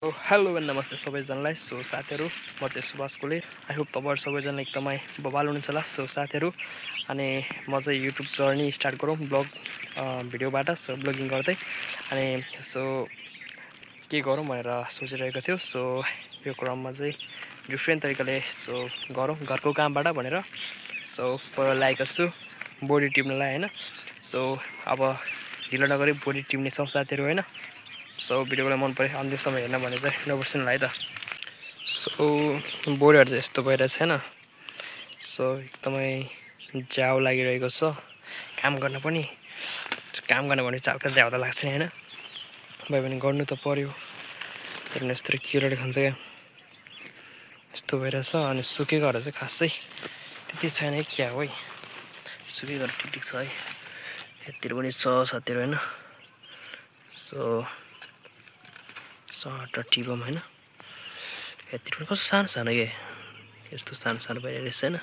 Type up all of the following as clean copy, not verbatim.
Hello and नमस्ते सबैजनालाई। साथीहरू, म चाहिँ सुभाष कोले। आई होप तपाईँहरू सबैजना एकदमै बवाल हुनुहुन्छ होला। साथीहरू, अनि म चाहिँ युट्युब जर्नी स्टार्ट गरौँ ब्लग भिडियोबाट ब्लगिङ गर्दै। अनि के गरौँ भनेर सोचिरहेको थियो। यो क्रममा चाहिँ डिफ्रेन्ट तरिकाले गरौँ घरको कामबाट भनेर पहिला लागेको छु बडी टिप्नलाई होइन। अब ढिलो नगरी बडी टिप्ने छौँ साथीहरू होइन। भिडियोलाई मन पऱ्यो अन्तिमसम्म हेर्न भने चाहिँ नबिर्सनु होला है त। बोडीहरू चाहिँ यस्तो भइरहेछ होइन। एकदमै जाउ लागिरहेको छ काम गर्न पनि। काम गर्न भने चाहिँ हल्का जाउ त लाग्छ नि होइन, भयो भने गर्नु त पऱ्यो। हेर्नु यस्तो किराले खान्छ क्या, यस्तो भइरहेछ। अनि सुकेकोहरू चाहिँ खासै त्यति छैन है, क्या हो है, सुकेकोहरू ठिक छ है। यतिर पनि छ साथीहरू होइन। सट टिपम होइन, यतिर पनि कस्तो सानो सानो के यस्तो सानो सानो भइरहेको रहेछ होइन।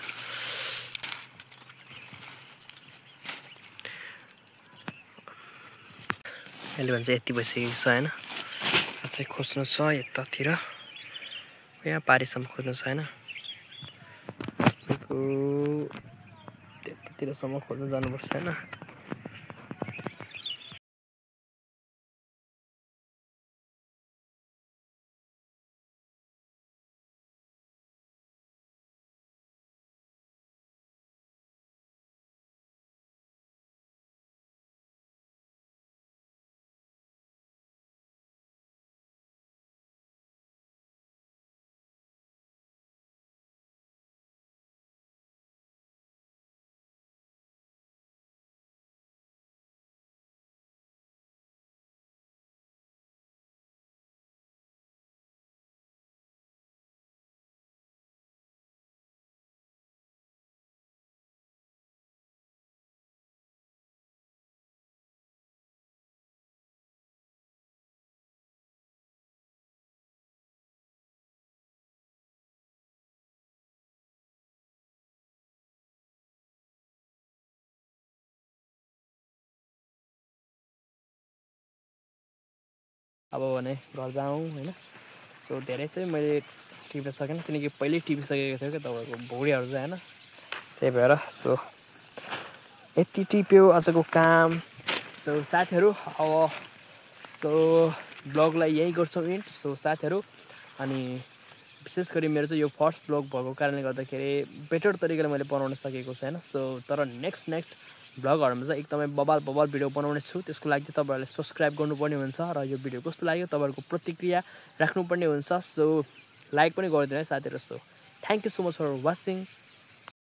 अहिले भने चाहिँ यति भइसकेको छ होइन। अझै खोज्नु छ यतातिर, यहाँ पारिसम्म खोज्नु छ होइन। त्यतातिरसम्म खोज्नु जानुपर्छ होइन। अब भने घर जाउँ होइन। धेरै चाहिँ मैले टिप्न सकेन, किनकि पहिल्यै टिपिसकेको थियो क्या तपाईँको भुँडीहरू चाहिँ होइन। त्यही भएर यति टिप्यो आजको काम। साथीहरू, अब ब्लगलाई यही गर्छौँ इन्ड। साथीहरू, अनि विशेष गरी मेरो चाहिँ यो फर्स्ट ब्लग भएको कारणले गर्दाखेरि बेटर तरिकाले मैले बनाउन सकेको छैन। तर नेक्स्ट ब्लगहरूमा चाहिँ एकदमै बवाल भिडियो बनाउने छु। त्यसको लागि चाहिँ तपाईँहरूले सब्सक्राइब गर्नुपर्ने हुन्छ र यो भिडियो कस्तो लाग्यो तपाईँहरूको प्रतिक्रिया राख्नुपर्ने हुन्छ। लाइक पनि गरिदिनु है साथीहरू। Thank you so much for watching.